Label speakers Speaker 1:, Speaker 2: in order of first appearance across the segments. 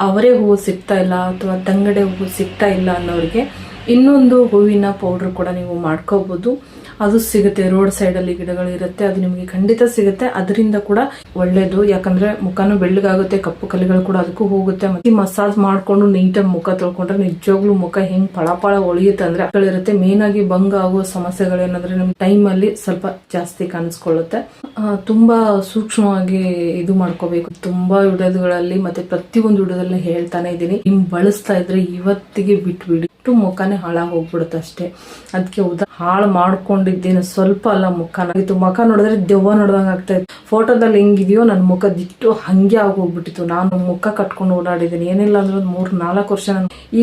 Speaker 1: ಅವರೇ ಹೂವು ಸಿಗ್ತಾ ಇಲ್ಲ ಅಥವಾ ತಂಗಡೆ ಹೂವು ಸಿಗ್ತಾ ಇಲ್ಲ ಅನ್ನೋರಿಗೆ ಇನ್ನೊಂದು ಹೂವಿನ ಪೌಡರ್ ಕೂಡ ನೀವು ಮಾಡ್ಕೋಬಹುದು. ಅದು ಸಿಗುತ್ತೆ, ರೋಡ್ ಸೈಡ್ ಅಲ್ಲಿ ಗಿಡಗಳು ಇರುತ್ತೆ, ಅದು ನಿಮಗೆ ಖಂಡಿತ ಸಿಗುತ್ತೆ. ಅದರಿಂದ ಕೂಡ ಒಳ್ಳೇದು, ಯಾಕಂದ್ರೆ ಮುಖನೂ ಬೆಳ್ಳಗಾಗುತ್ತೆ, ಕಪ್ಪು ಕಲೆಗಳು ಕೂಡ ಅದಕ್ಕೂ ಹೋಗುತ್ತೆ. ಮತ್ತೆ ಮಸಾಜ್ ಮಾಡ್ಕೊಂಡು ನೀಟಾಗಿ ಮುಖ ತೊಳ್ಕೊಂಡ್ರೆ ನಿಜವಾಗ್ಲೂ ಮುಖ ಹೆಂಗ್ ಪಳಪಳ ಹೊಳಿಯುತ್ತೆ ಅಂದ್ರೆ ಇರುತ್ತೆ. ಮೇನ್ ಆಗಿ ಭಂಗ ಆಗುವ ಸಮಸ್ಯೆಗಳೇನಂದ್ರೆ ನಮ್ ಟೈಮ್ ಅಲ್ಲಿ ಸ್ವಲ್ಪ ಜಾಸ್ತಿ ಕಾಣಿಸ್ಕೊಳ್ಳುತ್ತೆ. ತುಂಬಾ ಸೂಕ್ಷ್ಮವಾಗಿ ಇದು ಮಾಡ್ಕೋಬೇಕು. ತುಂಬಾ ವಿಡಿಯೋಗಳಲ್ಲಿ ಮತ್ತೆ ಪ್ರತಿಯೊಂದು ವಿಡಿಯೋದಲ್ಲಿ ಹೇಳ್ತಾನೆ ಇದ್ದೀನಿ, ನಿಮ್ ಬಳಸ್ತಾ ಇದ್ರೆ ಇವತ್ತಿಗೆ ಬಿಟ್ಬಿಡಿ, ಮುಖನೇ ಹಾಳಾಗಿ ಹೋಗ್ಬಿಡುತ್ತೆ ಅಷ್ಟೇ. ಅದಕ್ಕೆ ಹಾಳು ಮಾಡ್ಕೊಂಡಿದ್ದೀನಿ ಸ್ವಲ್ಪ ಅಲ್ಲ ಮುಖನ. ಮುಖ ನೋಡಿದ್ರೆ ದೆವ್ವ ನೋಡ್ದಂಗ ಆಗ್ತಾ ಇತ್ತು. ಫೋಟೋದಲ್ಲಿ ಹೆಂಗಿದೆಯೋ ನನ್ನ ಮುಖ ದಿಟ್ಟು ಹಂಗೆ ಆಗೋಗ್ಬಿಟ್ಟಿತ್ತು. ನಾನು ಮುಖ ಕಟ್ಕೊಂಡು ಓಡಾಡಿದ್ದೀನಿ, ಏನಿಲ್ಲ ಅಂದ್ರೆ 3-4 ವರ್ಷ.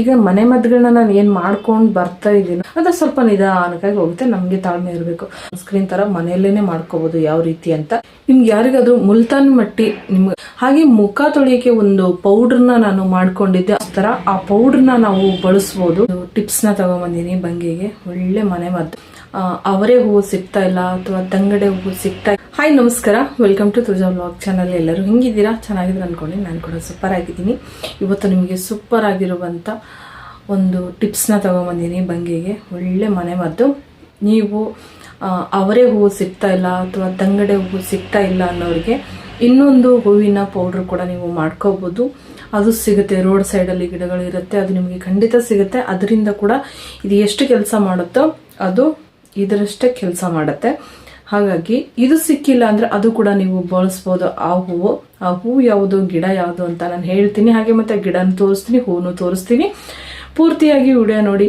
Speaker 1: ಈಗ ಮನೆ ಮದ್ದುಗಳನ್ನ ನಾನು ಏನ್ ಮಾಡ್ಕೊಂಡು ಬರ್ತಾ ಇದ್ದೀನಿ ಅದ ಸ್ವಲ್ಪ ನಿಧಾನಕ್ಕಾಗಿ ಹೋಗುತ್ತೆ. ನಮ್ಗೆ ತಾಳ್ಮೆ ಇರಬೇಕು. ಸ್ಕ್ರೀನ್ ತರ ಮನೆಯಲ್ಲೇನೆ ಮಾಡ್ಕೋಬಹುದು ಯಾವ ರೀತಿ ಅಂತ. ನಿಮ್ಗೆ ಯಾರಿಗಾದ್ರೂ ಮುಲ್ತಾನ್ ಮಟ್ಟಿ ನಿಮ್ಗೆ ಹಾಗೆ ಮುಖ ತೊಳೆಯಕ್ಕೆ ಒಂದು ಪೌಡರ್ನ ನಾನು ಮಾಡ್ಕೊಂಡಿದ್ದೆ. ಆ ಪೌಡರ್ನ ನಾವು ಬಳಸಬಹುದು. ಟಿಪ್ಸ್ ನ ತಗೊಂಡ್ಬಂದಿನಿ ಬಂಗಿಗೆ, ಒಳ್ಳೆ ಮನೆ ಮದ್ದು. ಅವರೇ ಹೂವು ಸಿಗ್ತಾ ಇಲ್ಲ ಅಥವಾ ತಂಗಡೆ ಹೂವು ಸಿಗ್ತಾ. ಹಾಯ್ ನಮಸ್ಕಾರ, ವೆಲ್ಕಮ್ ಟು ತುಜಾ ವ್ಲಾಗ್ ಚಾನಲ್. ಎಲ್ಲರೂ ಹೆಂಗಿದ್ದೀರಾ? ಚೆನ್ನಾಗಿದ್ರೆ ಅನ್ಕೊಂಡು ನಾನು ಕೂಡ ಸೂಪರ್ ಆಗಿದ್ದೀನಿ. ಇವತ್ತು ನಿಮಗೆ ಸೂಪರ್ ಆಗಿರುವಂತ ಒಂದು ಟಿಪ್ಸ್ ನ ತಗೊಂಡ್ಬಂದಿನಿ ಬಂಗಿಗೆ, ಒಳ್ಳೆ ಮನೆ ಮದ್ದು. ನೀವು ಅವರೇ ಹೂವು ಸಿಗ್ತಾ ಇಲ್ಲ ಅಥವಾ ತಂಗಡೆ ಹೂವು ಸಿಗ್ತಾ ಇಲ್ಲ ಅನ್ನೋರಿಗೆ ಇನ್ನೊಂದು ಹೂವಿನ ಪೌಡರ್ ಕೂಡ ನೀವು ಮಾಡ್ಕೋಬಹುದು. ಅದು ಸಿಗುತ್ತೆ, ರೋಡ್ ಸೈಡ್ ಅಲ್ಲಿ ಗಿಡಗಳು ಇರುತ್ತೆ, ಅದು ನಿಮಗೆ ಖಂಡಿತ ಸಿಗುತ್ತೆ. ಅದರಿಂದ ಕೂಡ ಇದು ಎಷ್ಟು ಕೆಲಸ ಮಾಡುತ್ತೋ ಅದು ಇದರಷ್ಟೇ ಕೆಲಸ ಮಾಡುತ್ತೆ. ಹಾಗಾಗಿ ಇದು ಸಿಕ್ಕಿಲ್ಲ ಅಂದ್ರೆ ಅದು ಕೂಡ ನೀವು ಬಳಸ್ಬೋದು. ಆ ಹೂವು ಯಾವುದು, ಗಿಡ ಯಾವುದು ಅಂತ ನಾನು ಹೇಳ್ತೀನಿ. ಹಾಗೆ ಮತ್ತೆ ಗಿಡನ ತೋರಿಸ್ತೀನಿ, ಹೂವನ್ನು ತೋರಿಸ್ತೀನಿ. ಪೂರ್ತಿಯಾಗಿ ವಿಡಿಯೋ ನೋಡಿ.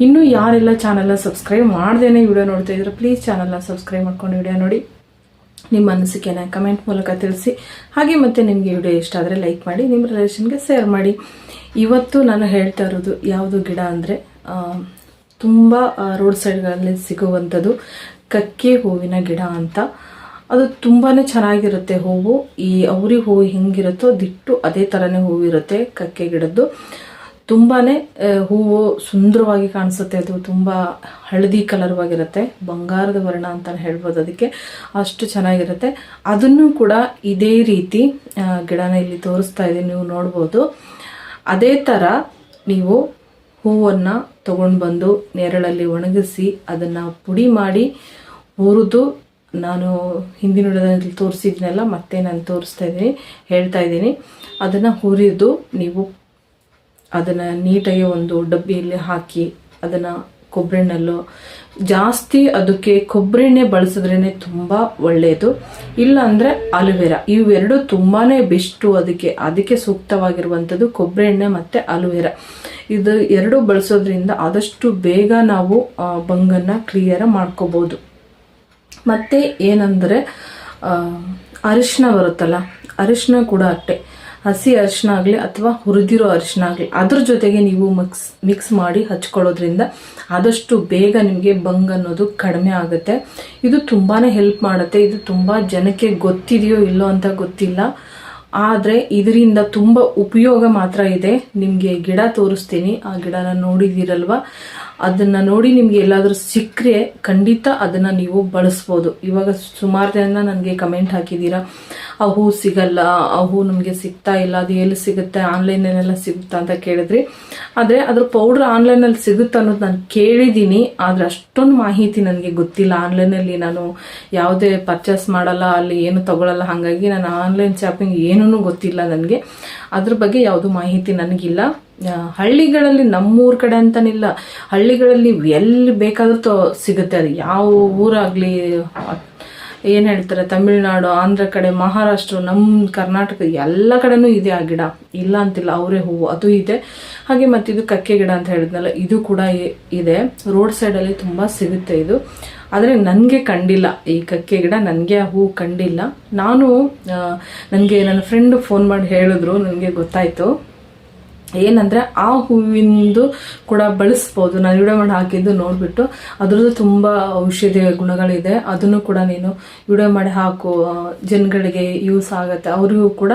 Speaker 1: ಇನ್ನು ಯಾರೆಲ್ಲ ಚಾನೆಲ್ನ ಸಬ್ಸ್ಕ್ರೈಬ್ ಮಾಡ್ದೇನೆ ವಿಡಿಯೋ ನೋಡ್ತಾ ಇದ್ರೆ ಪ್ಲೀಸ್ ಚಾನೆಲ್ನ ಸಬ್ಸ್ಕ್ರೈಬ್ ಮಾಡ್ಕೊಂಡು ವಿಡಿಯೋ ನೋಡಿ. ನಿಮ್ಮ ಅನಿಸಿಕೆನ ಕಮೆಂಟ್ ಮೂಲಕ ತಿಳಿಸಿ. ಹಾಗೆ ಮತ್ತೆ ನಿಮಗೆ ವಿಡಿಯೋ ಇಷ್ಟ ಆದರೆ ಲೈಕ್ ಮಾಡಿ, ನಿಮ್ಮ ರಿಲೇಷನ್ಗೆ ಶೇರ್ ಮಾಡಿ. ಇವತ್ತು ನಾನು ಹೇಳ್ತಾ ಇರೋದು ಯಾವುದು ಗಿಡ ಅಂದರೆ ತುಂಬ ರೋಡ್ ಸೈಡ್ಗಳಲ್ಲಿ ಸಿಗುವಂಥದ್ದು ಕಕ್ಕೆ ಹೂವಿನ ಗಿಡ ಅಂತ. ಅದು ತುಂಬಾ ಚೆನ್ನಾಗಿರುತ್ತೆ ಹೂವು. ಈ ಅವ್ರಿ ಹೂವು ಹೆಂಗಿರುತ್ತೋ ದಿಟ್ಟು ಅದೇ ಥರನೇ ಹೂವು ಇರುತ್ತೆ ಕಕ್ಕೆ ಗಿಡದ್ದು. ತುಂಬಾನೇ ಹೂವು ಸುಂದರವಾಗಿ ಕಾಣಿಸುತ್ತೆ. ಅದು ತುಂಬಾ ಹಳದಿ ಕಲರ್ವಾಗಿರುತ್ತೆ, ಬಂಗಾರದ ವರ್ಣ ಅಂತ ಹೇಳ್ಬೋದು. ಅದಕ್ಕೆ ಅಷ್ಟು ಚೆನ್ನಾಗಿರುತ್ತೆ. ಅದನ್ನು ಕೂಡ ಇದೇ ರೀತಿ ಗಿಡನ ಇಲ್ಲಿ ತೋರಿಸ್ತಾ ಇದ್ದೀನಿ, ನೀವು ನೋಡ್ಬೋದು. ಅದೇ ತರ ನೀವು ಹೂವನ್ನ ತಗೊಂಡು ಬಂದು ನೆರಳಲ್ಲಿ ಒಣಗಿಸಿ ಅದನ್ನ ಪುಡಿ ಮಾಡಿ ಹುರಿದು, ನಾನು ಹಿಂದಿನ ವಿಡಿಯೋದಲ್ಲಿ ತೋರಿಸಿದ್ನೆಲ್ಲ ಮತ್ತೆ ನಾನು ತೋರಿಸ್ತಾ ಇದ್ದೀನಿ, ಹೇಳ್ತಾ ಇದ್ದೀನಿ. ಅದನ್ನ ಹುರಿದು ನೀವು ಅದನ್ನ ನೀಟಾಗಿ ಒಂದು ಡಬ್ಬಿಯಲ್ಲಿ ಹಾಕಿ ಅದನ್ನ ಕೊಬ್ಬರಿ ಎಣ್ಣೆಲ್ಲೋ ಜಾಸ್ತಿ, ಅದಕ್ಕೆ ಕೊಬ್ಬರಿ ಎಣ್ಣೆ ಬಳಸಿದ್ರೇನೆ ತುಂಬಾ ಒಳ್ಳೆಯದು. ಇಲ್ಲ ಅಂದ್ರೆ ಅಲೋವೆರಾ, ಇವೆರಡು ತುಂಬಾನೇ ಬೆಸ್ಟು. ಅದಕ್ಕೆ ಸೂಕ್ತವಾಗಿರುವಂಥದ್ದು ಕೊಬ್ಬರಿ ಎಣ್ಣೆ ಮತ್ತೆ ಅಲೋವೆರಾ. ಇದು ಎರಡು ಬಳಸೋದ್ರಿಂದ ಆದಷ್ಟು ಬೇಗ ನಾವು ಬಂಗನ್ನ ಕ್ಲಿಯರ್ ಮಾಡ್ಕೋಬಹುದು. ಮತ್ತೆ ಏನಂದ್ರೆ ಅರಿಶಿನ ಬರುತ್ತಲ್ಲ, ಅರಿಶಿನ ಕೂಡ ಅಷ್ಟೇ. ಹಸಿ ಅರಿಶಿನ ಆಗಲಿ ಅಥವಾ ಹುರಿದಿರೋ ಅರಿಶಿನ ಆಗಲಿ ಅದ್ರ ಜೊತೆಗೆ ನೀವು ಮಿಕ್ಸ್ ಮಾಡಿ ಹಚ್ಕೊಳ್ಳೋದ್ರಿಂದ ಆದಷ್ಟು ಬೇಗ ನಿಮಗೆ ಬಂಗ್ ಅನ್ನೋದು ಕಡಿಮೆ ಆಗುತ್ತೆ. ಇದು ತುಂಬಾನೇ ಹೆಲ್ಪ್ ಮಾಡುತ್ತೆ. ಇದು ತುಂಬಾ ಜನಕ್ಕೆ ಗೊತ್ತಿದೆಯೋ ಇಲ್ಲೋ ಅಂತ ಗೊತ್ತಿಲ್ಲ, ಆದರೆ ಇದರಿಂದ ತುಂಬ ಉಪಯೋಗ ಮಾತ್ರ ಇದೆ. ನಿಮಗೆ ಗಿಡ ತೋರಿಸ್ತೀನಿ, ಆ ಗಿಡನ ನೋಡಿದಿರಲ್ವಾ, ಅದನ್ನ ನೋಡಿ ನಿಮ್ಗೆ ಎಲ್ಲಾದ್ರೂ ಸಿಕ್ಕರೆ ಖಂಡಿತ ಅದನ್ನ ನೀವು ಬಳಸ್ಬೋದು. ಇವಾಗ ಸುಮಾರು ಜನ ನನಗೆ ಕಮೆಂಟ್ ಹಾಕಿದ್ದೀರಾ, ಆ ಹೂ ಸಿಗಲ್ಲ, ಆ ಹೂ ನಮಗೆ ಸಿಗ್ತಾ ಇಲ್ಲ, ಅದು ಎಲ್ಲಿ ಸಿಗುತ್ತೆ, ಆನ್ಲೈನಲ್ಲೆಲ್ಲ ಸಿಗುತ್ತಾ ಅಂತ ಕೇಳಿದ್ರಿ. ಆದರೆ ಅದ್ರ ಪೌಡ್ರ್ ಆನ್ಲೈನಲ್ಲಿ ಸಿಗುತ್ತಾ ಅನ್ನೋದು ನಾನು ಕೇಳಿದ್ದೀನಿ, ಆದರೆ ಅಷ್ಟೊಂದು ಮಾಹಿತಿ ನನಗೆ ಗೊತ್ತಿಲ್ಲ. ಆನ್ಲೈನಲ್ಲಿ ನಾನು ಯಾವುದೇ ಪರ್ಚೇಸ್ ಮಾಡಲ್ಲ, ಅಲ್ಲಿ ಏನು ತಗೊಳ್ಳಲ್ಲ. ಹಾಗಾಗಿ ನಾನು ಆನ್ಲೈನ್ ಶಾಪಿಂಗ್ ಏನೂ ಗೊತ್ತಿಲ್ಲ ನನಗೆ. ಅದ್ರ ಬಗ್ಗೆ ಯಾವುದು ಮಾಹಿತಿ ನನಗಿಲ್ಲ. ಹಳ್ಳಿಗಳಲ್ಲಿ, ನಮ್ಮೂರ್ ಕಡೆ ಅಂತಾನಿಲ್ಲ, ಹಳ್ಳಿಗಳಲ್ಲಿ ಎಲ್ಲಿ ಬೇಕಾದ್ರೂ ಸಿಗುತ್ತೆ. ಅದು ಯಾವ ಊರಾಗ್ಲಿ, ಏನ್ ಹೇಳ್ತಾರೆ, ತಮಿಳ್ನಾಡು, ಆಂಧ್ರ ಕಡೆ, ಮಹಾರಾಷ್ಟ್ರ, ನಮ್ಮ ಕರ್ನಾಟಕ ಎಲ್ಲ ಕಡೆನೂ ಇದೆ ಆ ಗಿಡ, ಇಲ್ಲ ಅಂತಿಲ್ಲ. ಅವರೇ ಹೂವು ಅದು ಇದೆ. ಹಾಗೆ ಮತ್ತೆ ಇದು ಕಕ್ಕೆ ಗಿಡ ಅಂತ ಹೇಳಿದ್ನಲ್ಲ, ಇದು ಕೂಡ ಇದೆ. ರೋಡ್ ಸೈಡ್ ಅಲ್ಲಿ ತುಂಬಾ ಸಿಗುತ್ತೆ ಇದು. ಆದರೆ ನನಗೆ ಕಂಡಿಲ್ಲ ಈ ಕಕ್ಕೆ ಗಿಡ, ನನಗೆ ಆ ಹೂ ಕಂಡಿಲ್ಲ. ನನಗೆ ನನ್ನ ಫ್ರೆಂಡ್ ಫೋನ್ ಮಾಡಿ ಹೇಳಿದ್ರು, ನನಗೆ ಗೊತ್ತಾಯ್ತು. ಏನಂದ್ರೆ ಆ ಹೂವಿಂದು ಕೂಡ ಬಳಸ್ಬೋದು. ನಾನು ವಿಡಿಯೋ ಮಾಡಿ ಹಾಕಿದ್ದು ನೋಡ್ಬಿಟ್ಟು ಅದ್ರದ್ದು ತುಂಬಾ ಔಷಧೀಯ ಗುಣಗಳಿದೆ. ಅದನ್ನು ಕೂಡ ನೀನು ವಿಡಿಯೋ ಮಾಡಿ ಹಾಕು, ಜನಗಳಿಗೆ ಯೂಸ್ ಆಗತ್ತೆ, ಅವ್ರಿಗೂ ಕೂಡ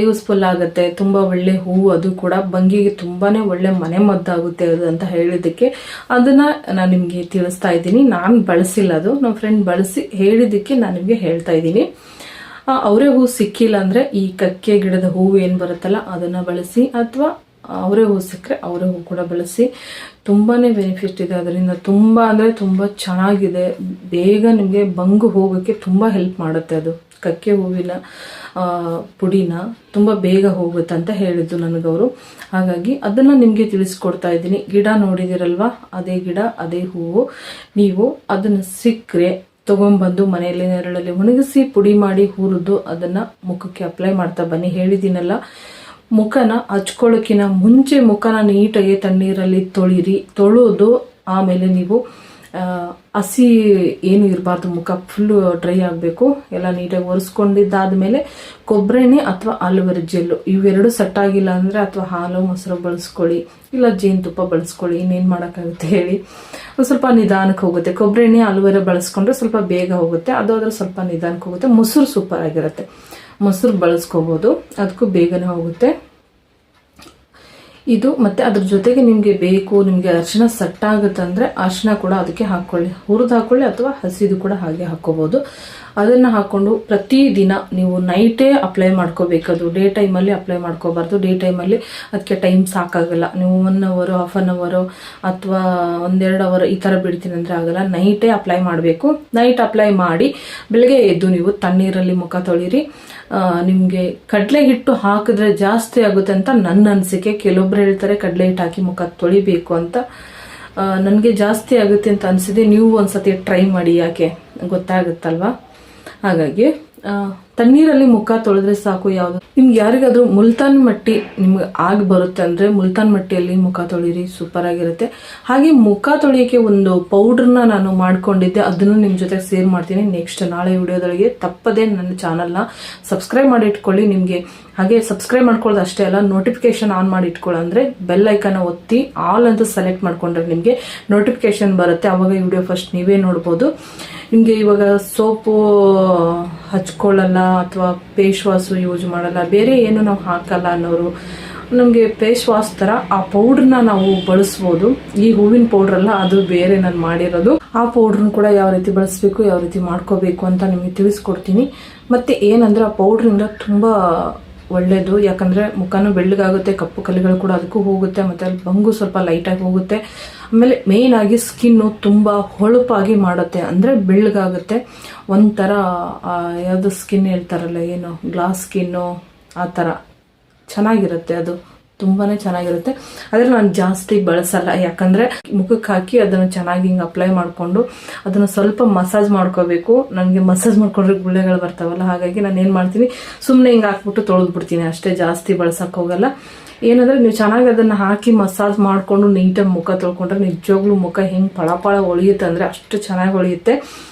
Speaker 1: ಯೂಸ್ಫುಲ್ ಆಗುತ್ತೆ. ತುಂಬಾ ಒಳ್ಳೆ ಹೂವು, ಅದು ಕೂಡ ಬಂಗಿಗೆ ತುಂಬಾನೇ ಒಳ್ಳೆ ಮನೆ ಮದ್ದಾಗುತ್ತೆ ಅದು ಅಂತ ಹೇಳಿದ್ದಕ್ಕೆ ಅದನ್ನ ನಾನು ನಿಮ್ಗೆ ತಿಳಿಸ್ತಾ ಇದ್ದೀನಿ. ನಾನು ಬಳಸಿಲ್ಲ, ಅದು ನಮ್ಮ ಫ್ರೆಂಡ್ ಬಳಸಿ ಹೇಳಿದ್ದಕ್ಕೆ ನಾನು ನಿಮ್ಗೆ ಹೇಳ್ತಾ ಇದ್ದೀನಿ. ಅವರೇ ಹೂ ಸಿಕ್ಕಿಲ್ಲ ಅಂದರೆ ಈ ಕಕ್ಕೆ ಗಿಡದ ಹೂವು ಏನು ಬರುತ್ತಲ್ಲ ಅದನ್ನು ಬಳಸಿ, ಅಥವಾ ಅವರೇ ಹೂ ಸಿಕ್ಕರೆ ಅವರೇ ಹೂ ಕೂಡ ಬಳಸಿ. ತುಂಬಾ ಬೆನಿಫಿಟ್ ಇದೆ ಅದರಿಂದ, ತುಂಬ ಅಂದರೆ ತುಂಬ ಚೆನ್ನಾಗಿದೆ. ಬೇಗ ನಿಮಗೆ ಬಂಗು ಹೋಗೋಕ್ಕೆ ತುಂಬ ಹೆಲ್ಪ್ ಮಾಡುತ್ತೆ ಅದು. ಕಕ್ಕೆ ಹೂವಿನ ಪುಡಿನ ತುಂಬ ಬೇಗ ಹೋಗುತ್ತೆ ಅಂತ ಹೇಳಿದ್ದು ನನಗವರು. ಹಾಗಾಗಿ ಅದನ್ನು ನಿಮಗೆ ತಿಳಿಸ್ಕೊಡ್ತಾ ಇದ್ದೀನಿ. ಗಿಡ ನೋಡಿದಿರಲ್ವಾ, ಅದೇ ಗಿಡ ಅದೇ ಹೂವು. ನೀವು ಅದನ್ನು ಸಿಕ್ಕರೆ ತೊಗೊಂಬಂದು ಮನೆಯಲ್ಲಿ ನೆರಳಲ್ಲಿ ಒಣಗಿಸಿ ಪುಡಿ ಮಾಡಿ ಹುರಿದು ಅದನ್ನು ಮುಖಕ್ಕೆ ಅಪ್ಲೈ ಮಾಡ್ತಾ ಬನ್ನಿ. ಹೇಳಿದ್ದೀನಲ್ಲ, ಮುಖನ ಹಚ್ಕೊಳ್ಳೋಕ್ಕಿಂತ ಮುಂಚೆ ಮುಖನ ನೀಟಾಗಿ ತಣ್ಣೀರಲ್ಲಿ ತೊಳೆದು ಆಮೇಲೆ ನೀವು ಹಸಿ ಏನು ಇರಬಾರ್ದು, ಮುಖ ಫುಲ್ಲು ಡ್ರೈ ಆಗಬೇಕು. ಎಲ್ಲ ನೀಟಾಗಿ ಒರೆಸ್ಕೊಂಡಿದ್ದಾದ್ಮೇಲೆ ಕೊಬ್ಬರಿ ಎಣ್ಣೆ ಅಥವಾ ಆಲೂವೆರಾ ಜೆಲ್ಲು ಇವೆರಡು ಸೆಟ್ ಆಗಿಲ್ಲ ಅಂದರೆ ಅಥವಾ ಹಾಲು ಮೊಸರು ಬಳಸ್ಕೊಳ್ಳಿ, ಇಲ್ಲ ಜೇನುತುಪ್ಪ ಬಳಸ್ಕೊಳ್ಳಿ. ಇನ್ನೇನು ಮಾಡೋಕ್ಕಾಗುತ್ತೆ ಹೇಳಿ. ಒಂದು ಸ್ವಲ್ಪ ನಿಧಾನಕ್ಕೆ ಹೋಗುತ್ತೆ. ಕೊಬ್ಬರಿ ಎಣ್ಣೆ ಆಲೂವೆರಾ ಬಳಸ್ಕೊಂಡ್ರೆ ಸ್ವಲ್ಪ ಬೇಗ ಹೋಗುತ್ತೆ, ಅದು ಆದರೆ ಸ್ವಲ್ಪ ನಿಧಾನಕ್ಕೆ ಹೋಗುತ್ತೆ. ಮೊಸರು ಸೂಪರ್ ಆಗಿರುತ್ತೆ, ಮೊಸರು ಬಳಸ್ಕೋಬೋದು, ಅದಕ್ಕೂ ಬೇಗನೆ ಹೋಗುತ್ತೆ ಇದು. ಮತ್ತು ಅದ್ರ ಜೊತೆಗೆ ನಿಮಗೆ ಬೇಕು, ನಿಮಗೆ ಅರಿಶಿನ ಸೆಟ್ ಆಗುತ್ತೆ ಅಂದರೆ ಅರಿಶಿನ ಕೂಡ ಅದಕ್ಕೆ ಹಾಕ್ಕೊಳ್ಳಿ, ಹುರಿದು ಹಾಕ್ಕೊಳ್ಳಿ ಅಥವಾ ಹಸಿದು ಕೂಡ ಹಾಗೆ ಹಾಕ್ಕೋಬೋದು. ಅದನ್ನು ಹಾಕ್ಕೊಂಡು ಪ್ರತಿದಿನ ನೀವು ನೈಟೇ ಅಪ್ಲೈ ಮಾಡ್ಕೋಬೇಕು. ಅದು ಡೇ ಟೈಮಲ್ಲಿ ಅಪ್ಲೈ ಮಾಡ್ಕೋಬಾರ್ದು. ಡೇ ಟೈಮಲ್ಲಿ ಅದಕ್ಕೆ ಟೈಮ್ ಸಾಕಾಗಲ್ಲ. ನೀವು 1 ಅವರ್, ಹಾಫ್ ಆನ್ ಅವರು ಅಥವಾ 1-2 ಅವರ್ ಈ ಥರ ಬಿಡ್ತೀನಿ ಅಂದರೆ ಆಗಲ್ಲ. ನೈಟೇ ಅಪ್ಲೈ ಮಾಡಬೇಕು. ನೈಟ್ ಅಪ್ಲೈ ಮಾಡಿ ಬೆಳಗ್ಗೆ ಎದ್ದು ನೀವು ತಣ್ಣೀರಲ್ಲಿ ಮುಖ ತೊಳಿರಿ. ನಿಮಗೆ ಕಡಲೆ ಹಿಟ್ಟು ಹಾಕಿದ್ರೆ ಜಾಸ್ತಿ ಆಗುತ್ತೆ ಅಂತ ನನ್ನ ಅನಿಸಿಕೆ. ಕೆಲವೊಬ್ರು ಹೇಳ್ತಾರೆ ಕಡಲೆ ಹಿಟ್ಟು ಹಾಕಿ ಮುಖ ತೊಳಿಬೇಕು ಅಂತ. ನನಗೆ ಜಾಸ್ತಿ ಆಗುತ್ತೆ ಅಂತ ಅನಿಸಿದೆ. ನೀವು ಒಂದ್ಸತಿ ಟ್ರೈ ಮಾಡಿ, ಯಾಕೆ ಗೊತ್ತಾಗುತ್ತಲ್ವಾ. ಹಾಗಾಗಿ ತಣ್ಣೀರಲ್ಲಿ ಮುಖ ತೊಳೆದ್ರೆ ಸಾಕು. ಯಾವುದು ನಿಮ್ಗೆ ಯಾರಿಗಾದ್ರೂ ಮುಲ್ತಾನ್ ಮಟ್ಟಿ ನಿಮ್ಗೆ ಆಗಿ ಬರುತ್ತೆ ಅಂದರೆ ಮುಲ್ತಾನ್ ಮಟ್ಟಿಯಲ್ಲಿ ಮುಖ ತೊಳಿರಿ, ಸೂಪರ್ ಆಗಿರುತ್ತೆ. ಹಾಗೆ ಮುಖ ತೊಳೆಯೋಕ್ಕೆ ಒಂದು ಪೌಡ್ರನ್ನ ನಾನು ಮಾಡ್ಕೊಂಡಿದ್ದೆ, ಅದನ್ನು ನಿಮ್ಮ ಜೊತೆ ಶೇರ್ ಮಾಡ್ತೀನಿ ನೆಕ್ಸ್ಟ್ ನಾಳೆ ವಿಡಿಯೋದೊಳಗೆ. ತಪ್ಪದೇ ನನ್ನ ಚಾನಲ್ನ ಸಬ್ಸ್ಕ್ರೈಬ್ ಮಾಡಿ ಇಟ್ಕೊಳ್ಳಿ. ನಿಮಗೆ ಹಾಗೆ ಸಬ್ಸ್ಕ್ರೈಬ್ ಮಾಡ್ಕೊಳ್ಳೋದು ಅಷ್ಟೇ ಅಲ್ಲ, ನೋಟಿಫಿಕೇಶನ್ ಆನ್ ಮಾಡಿ ಇಟ್ಕೊಳ್ಳಿ. ಅಂದರೆ ಬೆಲ್ ಐಕನ್ನ ಒತ್ತಿ ಆಲ್ ಅಂತ ಸೆಲೆಕ್ಟ್ ಮಾಡ್ಕೊಂಡ್ರೆ ನಿಮಗೆ ನೋಟಿಫಿಕೇಶನ್ ಬರುತ್ತೆ. ಆವಾಗ ಈ ವಿಡಿಯೋ ಫಸ್ಟ್ ನೀವೇ ನೋಡ್ಬೋದು. ನಿಮಗೆ ಇವಾಗ ಸೋಪು ಹಚ್ಕೊಳ್ಳಲ್ಲ ಅಥವಾ ಫೇಸ್ ವಾಶು ಯೂಸ್ ಮಾಡಲ್ಲ, ಬೇರೆ ಏನು ನಾವು ಹಾಕಲ್ಲ ಅನ್ನೋರು, ನಮಗೆ ಫೇಸ್ ವಾಶ್ ಥರ ಆ ಪೌಡ್ರನ್ನ ನಾವು ಬಳಸ್ಬೋದು. ಈ ಹೂವಿನ ಪೌಡ್ರಲ್ಲ, ಅದು ಬೇರೆ ನಾನು ಮಾಡಿರೋದು. ಆ ಪೌಡ್ರನ್ನ ಕೂಡ ಯಾವ ರೀತಿ ಬಳಸಬೇಕು, ಯಾವ ರೀತಿ ಮಾಡ್ಕೋಬೇಕು ಅಂತ ನಿಮಗೆ ತಿಳಿಸ್ಕೊಡ್ತೀನಿ. ಮತ್ತು ಏನಂದರೆ ಆ ಪೌಡ್ರಿಂದ ತುಂಬ ಒಳ್ಳೆಯದು. ಯಾಕಂದರೆ ಮುಖನೂ ಬೆಳ್ಳಗಾಗುತ್ತೆ, ಕಪ್ಪು ಕಲೆಗಳು ಕೂಡ ಅದಕ್ಕೂ ಹೋಗುತ್ತೆ, ಮತ್ತು ಅಲ್ಲಿ ಬಂಗು ಸ್ವಲ್ಪ ಲೈಟಾಗಿ ಹೋಗುತ್ತೆ. ಆಮೇಲೆ ಮೇಯ್ನಾಗಿ ಸ್ಕಿನ್ನು ತುಂಬ ಹೊಳಪಾಗಿ ಮಾಡುತ್ತೆ, ಅಂದರೆ ಬೆಳ್ಳಗಾಗುತ್ತೆ. ಒಂಥರ ಯಾವುದು ಸ್ಕಿನ್ ಹೇಳ್ತಾರಲ್ಲ, ಏನು ಗ್ಲಾಸ್ ಸ್ಕಿನ್ನು ಆ ಥರ ಚೆನ್ನಾಗಿರುತ್ತೆ. ಅದು ತುಂಬಾ ಚೆನ್ನಾಗಿರುತ್ತೆ. ಆದರೆ ನಾನು ಜಾಸ್ತಿ ಬಳಸಲ್ಲ, ಯಾಕಂದರೆ ಮುಖಕ್ಕೆ ಹಾಕಿ ಅದನ್ನು ಚೆನ್ನಾಗಿ ಹಿಂಗೆ ಅಪ್ಲೈ ಮಾಡಿಕೊಂಡು ಅದನ್ನು ಸ್ವಲ್ಪ ಮಸಾಜ್ ಮಾಡ್ಕೋಬೇಕು. ನನಗೆ ಮಸಾಜ್ ಮಾಡ್ಕೊಂಡ್ರೆ ಗುಳ್ಳೆಗಳು ಬರ್ತಾವಲ್ಲ, ಹಾಗಾಗಿ ನಾನು ಏನು ಮಾಡ್ತೀನಿ, ಸುಮ್ಮನೆ ಹಿಂಗೆ ಹಾಕ್ಬಿಟ್ಟು ತೊಳೆದ್ಬಿಡ್ತೀನಿ ಅಷ್ಟೇ, ಜಾಸ್ತಿ ಬಳಸೋಕೆ ಹೋಗಲ್ಲ. ಏನಂದರೆ ನೀವು ಚೆನ್ನಾಗಿ ಅದನ್ನು ಹಾಕಿ ಮಸಾಜ್ ಮಾಡಿಕೊಂಡು ನೀಟಾಗಿ ಮುಖ ತೊಳ್ಕೊಂಡ್ರೆ ನಿಜವಾಗ್ಲೂ ಮುಖ ಹೆಂಗೆ ಫಳ ಹೊಳೆಯುತ್ತೆ ಅಂದರೆ ಅಷ್ಟು ಚೆನ್ನಾಗಿ ಹೊಳೆಯುತ್ತೆ.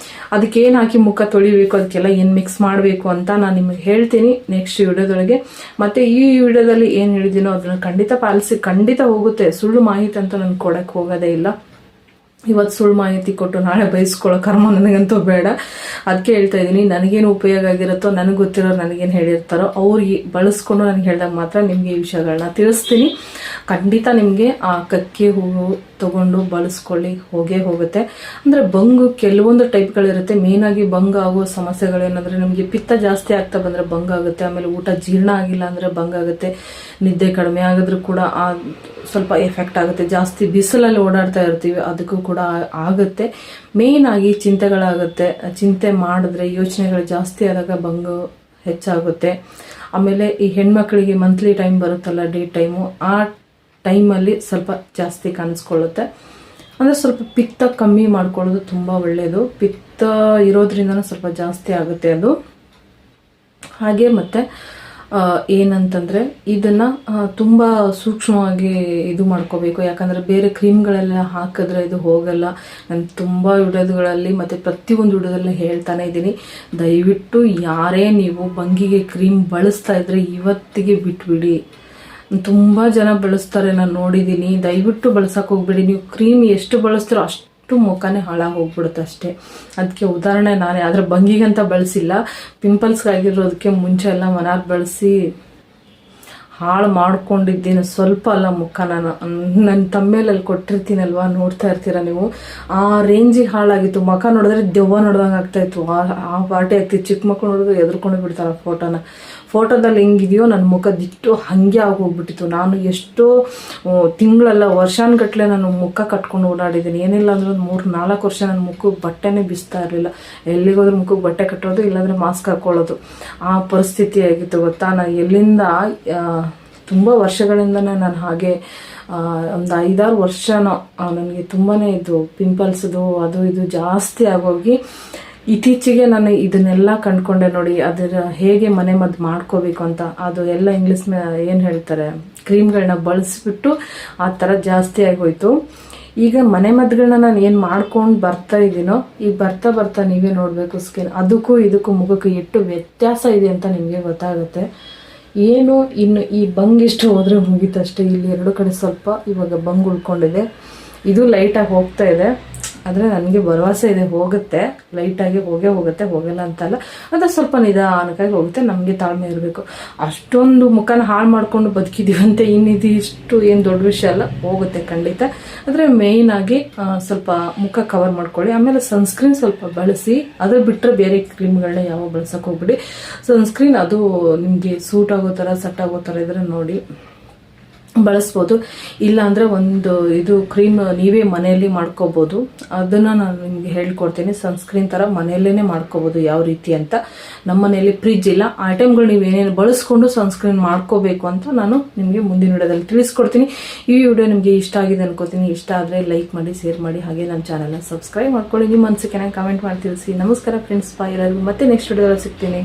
Speaker 1: ಅದಕ್ಕೆ ಏನು ಹಾಕಿ ಮುಖ ತೊಳಿಬೇಕು, ಅದಕ್ಕೆಲ್ಲ ಏನು ಮಿಕ್ಸ್ ಮಾಡಬೇಕು ಅಂತ ನಾನು ನಿಮಗೆ ಹೇಳ್ತೀನಿ ನೆಕ್ಸ್ಟ್ ವಿಡಿಯೋದೊಳಗೆ. ಮತ್ತು ಈ ವಿಡಿಯೋದಲ್ಲಿ ಏನು ಹೇಳಿದ್ದೀನೋ ಅದನ್ನು ಖಂಡಿತ ಪಾಲಿಸಿ, ಖಂಡಿತ ಹೋಗುತ್ತೆ. ಸುಳ್ಳು ಮಾಹಿತಿ ಅಂತ ನಾನು ಕೊಡೋಕ್ಕೆ ಹೋಗೋದೇ ಇಲ್ಲ. ಇವತ್ತು ಸುಳ್ಳು ಮಾಹಿತಿ ಕೊಟ್ಟು ನಾಳೆ ಬಯಸ್ಕೊಳ್ಳೋ ಕರ್ಮ ನನಗಂತೂ ಬೇಡ. ಅದಕ್ಕೆ ಹೇಳ್ತಾ ಇದ್ದೀನಿ, ನನಗೇನು ಉಪಯೋಗ ಆಗಿರುತ್ತೋ, ನನಗೆ ಗೊತ್ತಿರೋರು ನನಗೇನು ಹೇಳಿರ್ತಾರೋ ಅವ್ರಿಗೆ ಬಳಸ್ಕೊಂಡು ನನಗೆ ಹೇಳಿದಾಗ ಮಾತ್ರ ನಿಮಗೆ ಈ ವಿಷಯಗಳನ್ನ ತಿಳಿಸ್ತೀನಿ. ಖಂಡಿತ ನಿಮಗೆ ಆ ಕಕ್ಕೆ ಹೂವು ತೊಗೊಂಡು ಬಳಸ್ಕೊಳ್ಳಿ, ಹೋಗುತ್ತೆ. ಅಂದರೆ ಬಂಗು ಕೆಲವೊಂದು ಟೈಪ್ಗಳಿರುತ್ತೆ. ಮೇಯ್ನಾಗಿ ಬಂಗ ಆಗೋ ಸಮಸ್ಯೆಗಳೇನಂದರೆ ನಮಗೆ ಪಿತ್ತ ಜಾಸ್ತಿ ಆಗ್ತಾ ಬಂದರೆ ಬಂಗ ಆಗುತ್ತೆ. ಆಮೇಲೆ ಊಟ ಜೀರ್ಣ ಆಗಿಲ್ಲ ಅಂದರೆ ಬಂಗ ಆಗುತ್ತೆ. ನಿದ್ದೆ ಕಡಿಮೆ ಆಗಿದ್ರೂ ಕೂಡ ಸ್ವಲ್ಪ ಎಫೆಕ್ಟ್ ಆಗುತ್ತೆ. ಜಾಸ್ತಿ ಬಿಸಿಲಲ್ಲಿ ಓಡಾಡ್ತಾ ಇರ್ತೀವಿ, ಅದಕ್ಕೂ ಕೂಡ ಆಗುತ್ತೆ. ಮೇಯ್ನಾಗಿ ಚಿಂತೆಗಳಾಗುತ್ತೆ. ಚಿಂತೆ ಮಾಡಿದ್ರೆ ಯೋಚನೆಗಳು ಜಾಸ್ತಿ ಆದಾಗ ಬಂಗು ಹೆಚ್ಚಾಗುತ್ತೆ. ಆಮೇಲೆ ಈ ಹೆಣ್ಮಕ್ಳಿಗೆ ಮಂತ್ಲಿ ಟೈಮ್ ಬರುತ್ತಲ್ಲ, ಡೇ ಟೈಮು, ಆ ಟೈಮಲ್ಲಿ ಸ್ವಲ್ಪ ಜಾಸ್ತಿ ಕಾಣಿಸ್ಕೊಳ್ಳುತ್ತೆ. ಅಂದರೆ ಸ್ವಲ್ಪ ಪಿತ್ತ ಕಮ್ಮಿ ಮಾಡ್ಕೊಳ್ಳೋದು ತುಂಬ ಒಳ್ಳೆಯದು. ಪಿತ್ತ ಇರೋದ್ರಿಂದನೂ ಸ್ವಲ್ಪ ಜಾಸ್ತಿ ಆಗುತ್ತೆ ಅದು. ಹಾಗೆ ಮತ್ತು ಏನಂತಂದರೆ ಇದನ್ನು ತುಂಬ ಸೂಕ್ಷ್ಮವಾಗಿ ಇದು ಮಾಡ್ಕೋಬೇಕು. ಯಾಕಂದರೆ ಬೇರೆ ಕ್ರೀಮ್ಗಳೆಲ್ಲ ಹಾಕಿದ್ರೆ ಇದು ಹೋಗಲ್ಲ. ನಾನು ತುಂಬ ವಿಡಿಯೋಗಳಲ್ಲಿ ಮತ್ತು ಪ್ರತಿಯೊಂದು ವಿಡಿಯೋದಲ್ಲಿ ಹೇಳ್ತಾನೆ ಇದ್ದೀನಿ, ದಯವಿಟ್ಟು ಯಾರೇ ನೀವು ಬಂಗಿಗೆ ಕ್ರೀಮ್ ಬಳಸ್ತಾ ಇದ್ದರೆ ಇವತ್ತಿಗೆ ಬಿಟ್ಬಿಡಿ. ತುಂಬ ಜನ ಬಳಸ್ತಾರೆ, ನಾನು ನೋಡಿದ್ದೀನಿ. ದಯವಿಟ್ಟು ಬಳಸೋಕೆ ಹೋಗ್ಬೇಡಿ. ನೀವು ಕ್ರೀಮ್ ಎಷ್ಟು ಬಳಸ್ತೀರೋ ಅಷ್ಟು ಮುಖನೇ ಹಾಳಾಗಿ ಹೋಗ್ಬಿಡುತ್ತೆ ಅಷ್ಟೇ. ಅದಕ್ಕೆ ಉದಾಹರಣೆ ನಾನೇ, ಆದರೆ ಬಂಗಿಗಂತ ಬಳಸಿಲ್ಲ, ಪಿಂಪಲ್ಸ್ಗಾಗಿರೋದಕ್ಕೆ ಮುಂಚೆ ಎಲ್ಲ ಮನಾರ್ ಬಳಸಿ ಹಾಳು ಮಾಡ್ಕೊಂಡಿದ್ದೀನಿ. ಸ್ವಲ್ಪ ಅಲ್ಲ ಮುಖ, ನಾನು ನನ್ನ ತಮ್ಮೇಲಲ್ಲಿ ಕೊಟ್ಟಿರ್ತೀನಲ್ವಾ, ನೋಡ್ತಾ ಇರ್ತೀರ ನೀವು. ಆ ರೇಂಜಿಗೆ ಹಾಳಾಗಿತ್ತು. ಮುಖ ನೋಡಿದ್ರೆ ದೆವ್ವ ನೋಡ್ದಂಗೆ ಆಗ್ತಾಯಿತ್ತು. ಆ ಪಾರ್ಟಿ ಆಗ್ತಿತ್ತು. ಚಿಕ್ಕ ಮಕ್ಕಳು ನೋಡಿದ್ರೆ ಎದ್ರುಕೊಂಡು ಬಿಡ್ತಾರೆ ಫೋಟೋದಲ್ಲಿ ಹೆಂಗಿದೆಯೋ ನನ್ನ ಮುಖ ದಿಟ್ಟು ಹಾಗೆ ಆಗೋಗ್ಬಿಟ್ಟಿತ್ತು. ನಾನು ಎಷ್ಟೋ ತಿಂಗಳಲ್ಲ ವರ್ಷಾನ್ಗಟ್ಲೆ ನಾನು ಮುಖ ಕಟ್ಕೊಂಡು ಓಡಾಡಿದ್ದೀನಿ. ಏನಿಲ್ಲ ಅಂದ್ರೆ ಒಂದು 3-4 ವರ್ಷ ನನ್ನ ಮುಖಕ್ಕೆ ಬಟ್ಟೆನೇ ಬಿಸ್ತಾ ಇರಲಿಲ್ಲ. ಎಲ್ಲಿಗೋದ್ರೂ ಮುಖಕ್ಕೆ ಬಟ್ಟೆ ಕಟ್ಟೋದು, ಇಲ್ಲಾಂದರೆ ಮಾಸ್ಕ್ ಹಾಕ್ಕೊಳ್ಳೋದು, ಆ ಪರಿಸ್ಥಿತಿ ಆಗಿತ್ತು ಗೊತ್ತಾ. ನಾನು ಎಲ್ಲಿಂದ ತುಂಬ ವರ್ಷಗಳಿಂದನೇ ನಾನು ಹಾಗೆ ಒಂದು 5-6 ವರ್ಷನೋ ನನಗೆ ತುಂಬಾ ಇದು ಪಿಂಪಲ್ಸ್ದು ಅದು ಇದು ಜಾಸ್ತಿ ಆಗೋಗಿ ಇತ್ತೀಚೆಗೆ ನಾನು ಇದನ್ನೆಲ್ಲ ಕಂಡ್ಕೊಂಡೆ ನೋಡಿ. ಅದರ ಹೇಗೆ ಮನೆ ಮದ್ದು ಮಾಡ್ಕೋಬೇಕು ಅಂತ, ಅದು ಎಲ್ಲ ಇಂಗ್ಲೀಷ್ ಏನು ಹೇಳ್ತಾರೆ, ಕ್ರೀಮ್ಗಳನ್ನ ಬಳಸ್ಬಿಟ್ಟು ಆ ಥರ ಜಾಸ್ತಿ ಆಗೋಯ್ತು. ಈಗ ಮನೆ ಮದ್ದುಗಳನ್ನ ನಾನು ಏನು ಮಾಡ್ಕೊಂಡು ಬರ್ತಾ ಇದ್ದೀನೋ, ಈಗ ಬರ್ತಾ ನೀವೇ ನೋಡಬೇಕು ಸ್ಕಿನ್ ಅದಕ್ಕೂ ಇದಕ್ಕೂ ಮುಖಕ್ಕೂ ಎಷ್ಟು ವ್ಯತ್ಯಾಸ ಇದೆ ಅಂತ ನಿಮಗೆ ಗೊತ್ತಾಗುತ್ತೆ. ಏನು ಇನ್ನು ಈ ಬಂಗ್ ಇಷ್ಟು ಹೋದರೆ ಮುಗೀತಷ್ಟೇ. ಇಲ್ಲಿ 2 ಕಡೆ ಸ್ವಲ್ಪ ಇವಾಗ ಬಂಗ್ ಉಳ್ಕೊಂಡಿದೆ. ಇದು ಲೈಟಾಗಿ ಹೋಗ್ತಾ ಇದೆ, ಆದರೆ ನನಗೆ ಭರವಸೆ ಇದೆ ಹೋಗುತ್ತೆ, ಲೈಟಾಗಿ ಹೋಗುತ್ತೆ, ಹೋಗಲ್ಲ ಅಂತಲ್ಲ, ಅದು ಸ್ವಲ್ಪ ನಿಧಾನಕ್ಕಾಗಿ ಹೋಗುತ್ತೆ. ನಮಗೆ ತಾಳ್ಮೆ ಇರಬೇಕು. ಅಷ್ಟೊಂದು ಮುಖನ ಹಾಳು ಮಾಡ್ಕೊಂಡು ಬದುಕಿದ್ದೀವಂತೆ, ಇನ್ನಿದು ಇಷ್ಟು ಏನು ದೊಡ್ಡ ವಿಷಯ ಅಲ್ಲ, ಹೋಗುತ್ತೆ ಖಂಡಿತ. ಆದರೆ ಮೇಯ್ನಾಗಿ ಸ್ವಲ್ಪ ಮುಖ ಕವರ್ ಮಾಡ್ಕೊಳ್ಳಿ. ಆಮೇಲೆ ಸನ್ಸ್ಕ್ರೀನ್ ಸ್ವಲ್ಪ ಬಳಸಿ, ಅದು ಬಿಟ್ಟರೆ ಬೇರೆ ಕ್ರೀಮ್ಗಳನ್ನ ಯಾವ ಬಳಸೋಕೆ ಹೋಗ್ಬಿಡಿ. ಸನ್ಸ್ಕ್ರೀನ್ ಅದು ನಿಮಗೆ ಸೂಟ್ ಆಗೋ ಥರ ಸೆಟ್ ಆಗೋ ಥರ ಇದ್ರೆ ನೋಡಿ ಬಳಸ್ಬೋದು. ಇಲ್ಲ ಅಂದರೆ ಒಂದು ಇದು ಕ್ರೀಮ್ ನೀವೇ ಮನೆಯಲ್ಲಿ ಮಾಡ್ಕೋಬೋದು. ಅದನ್ನು ನಾನು ನಿಮಗೆ ಹೇಳ್ಕೊಡ್ತೀನಿ. ಸನ್ಸ್ಕ್ರೀನ್ ಥರ ಮನೆಯಲ್ಲೇ ಮಾಡ್ಕೋಬೋದು ಯಾವ ರೀತಿ ಅಂತ. ನಮ್ಮ ಮನೆಯಲ್ಲಿ ಫ್ರಿಜ್ ಇಲ್ಲ, ಆ ಐಟಮ್ಗಳು ನೀವು ಏನೇನು ಬಳಸ್ಕೊಂಡು ಸನ್ಸ್ಕ್ರೀನ್ ಮಾಡ್ಕೋಬೇಕು ಅಂತ ನಾನು ನಿಮಗೆ ಮುಂದಿನ ವಿಡಿಯೋದಲ್ಲಿ ತಿಳಿಸ್ಕೊಡ್ತೀನಿ. ಈ ವಿಡಿಯೋ ನಿಮಗೆ ಇಷ್ಟ ಆಗಿದೆ ಅನ್ಕೋತೀನಿ. ಇಷ್ಟ ಆದರೆ ಲೈಕ್ ಮಾಡಿ, ಶೇರ್ ಮಾಡಿ, ಹಾಗೆ ನನ್ನ ಚಾನಲ್ನ ಸಬ್ಸ್ಕ್ರೈಬ್ ಮಾಡ್ಕೊಳ್ಳಿ. ನಿಮ್ಮ ಅನಿಸಿಕೆನ ಕಮೆಂಟ್ ಮಾಡಿ ತಿಳಿಸಿ. ನಮಸ್ಕಾರ ಫ್ರೆಂಡ್ಸ್, ಎಲ್ಲರಿಗೂ ಮತ್ತೆ ನೆಕ್ಸ್ಟ್ ವಿಡಿಯೋದಲ್ಲಿ ಸಿಗ್ತೀನಿ.